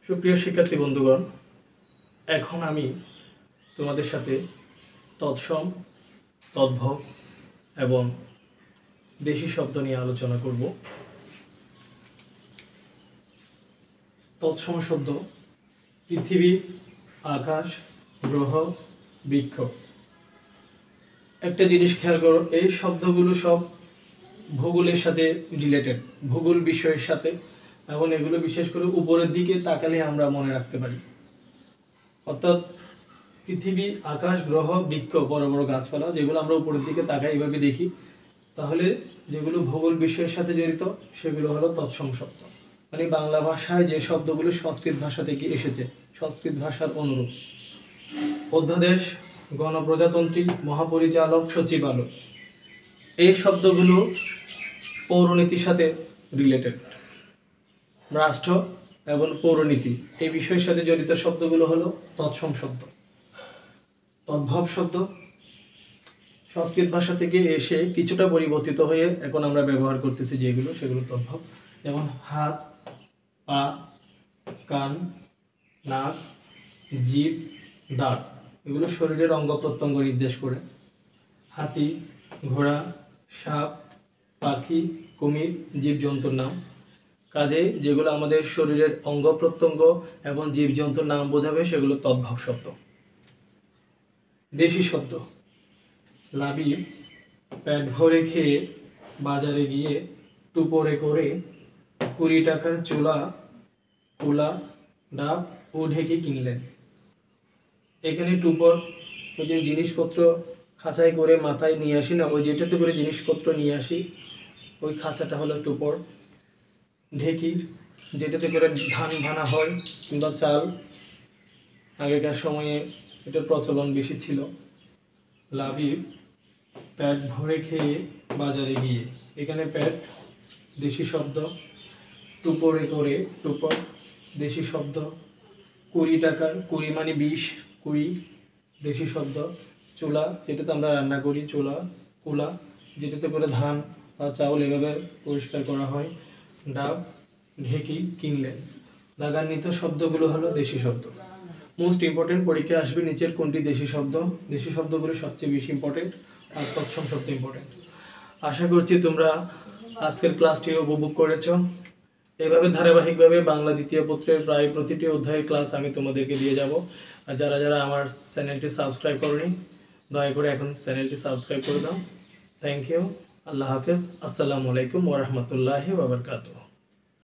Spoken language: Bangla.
সুপ্রিয় শিক্ষার্থী বন্ধুগণ, এখন আমি তোমাদের সাথে তৎসম, তদ্ভব এবং দেশি শব্দ নিয়ে আলোচনা করব। তৎসম শব্দ পৃথিবী, আকাশ, গ্রহ, বৃক্ষ। একটা জিনিস খেয়াল করো, এই শব্দগুলো সব ভূগোলের সাথে রিলেটেড, ভূগোল বিষয়ের সাথে, এবং এগুলো বিশেষ করে উপরের দিকে তাকালে আমরা মনে রাখতে পারি। অর্থাৎ পৃথিবী, আকাশ, গ্রহ, বৃক্ষ, বড় বড় গাছপালা যেগুলো আমরা উপরের দিকে তাকাই এভাবে দেখি, তাহলে যেগুলো ভূগোল বিষয়ের সাথে জড়িত সেগুলো হলো তৎসম শব্দ। মানে বাংলা ভাষায় যে শব্দগুলো সংস্কৃত ভাষা থেকে এসেছে, সংস্কৃত ভাষার অনুরূপ। অধ্যাদেশ, গণপ্রজাতন্ত্রী, মহাপরিচালক, সচিবালয়, এই শব্দগুলো পৌরনীতির সাথে রিলেটেড। রাষ্ট্র এবং পৌরনীতি এই বিষয়ের সাথে জড়িত শব্দগুলো হলো তৎসম শব্দ। তদ্ভব শব্দ সংস্কৃত ভাষা থেকে এসে কিছুটা পরিবর্তিত হয়ে এখন আমরা ব্যবহার করতেছি যেগুলো, সেগুলো তদ্ভব। যেমন হাত, পা, কান, নাক, জিভ, দাঁত, এগুলো শরীরের অঙ্গ প্রত্যঙ্গ নির্দেশ করে। হাতি, ঘোড়া, সাপ, পাখি, কুমির জীবজন্তুর নাম। কাজে যেগুলো আমাদের শরীরের অঙ্গ প্রত্যঙ্গ এবং জীবজন্তুর নাম বোঝাবে সেগুলো তদ্ভব শব্দ। দেশি শব্দ লাবি, পেট ভরে খেয়ে বাজারে গিয়ে টুপরে করে 20 টাকার চুলা, কুলা, ডাব ও ঢেকে কিনলেন। এখানে টুপর ওই যে জিনিসপত্র খাঁচায় করে মাথায় নিয়ে আসি না, ওই যেটাতে করে জিনিসপত্র নিয়ে আসি, ওই খাঁচাটা হলো টুপর। ঢেকি, যেটাতে করে ধান ভানা হয় কিংবা চাল, আগেকার সময়ে এটার প্রচলন বেশি ছিল। লাবি, পেট ভরে খেয়ে বাজারে গিয়ে, এখানে পেট দেশি শব্দ, টুপরে করে টুপর দেশি শব্দ। 20 টাকার, 20 মানে 20, 20 দেশি শব্দ। চুলা, যেটাতে আমরা রান্না করি, চুলা। কুলা, যেটাতে করে ধান বা চাউল এভাবে পরিষ্কার করা হয়। ডাব, ঢেকি, কিনলেন। লাগান্বিত শব্দগুলো হলো দেশি শব্দ। মোস্ট ইম্পর্টেন্ট, পরীক্ষায় আসবে নিচের কোনটি দেশি শব্দ। দেশি শব্দগুলো সবচেয়ে বেশি ইম্পর্টেন্ট, আর তৎসম শব্দ ইম্পর্টেন্ট। আশা করছি তোমরা আজকের ক্লাসটি উপভোগ করেছো। এইভাবে ধারাবাহিকভাবে বাংলা দ্বিতীয় পত্রের প্রায় প্রতিটি অধ্যায়ের ক্লাস আমি তোমাদেরকে দিয়ে যাব। আর যারা যারা আমার চ্যানেলটি সাবস্ক্রাইব করনি, দয়া করে এখন চ্যানেলটি সাবস্ক্রাইব করে দাও। Thank you. আল্লাহ হাফেজ। আসসালামু আলাইকুম ওয়া রাহমাতুল্লাহি ওয়া বারাকাতুহু।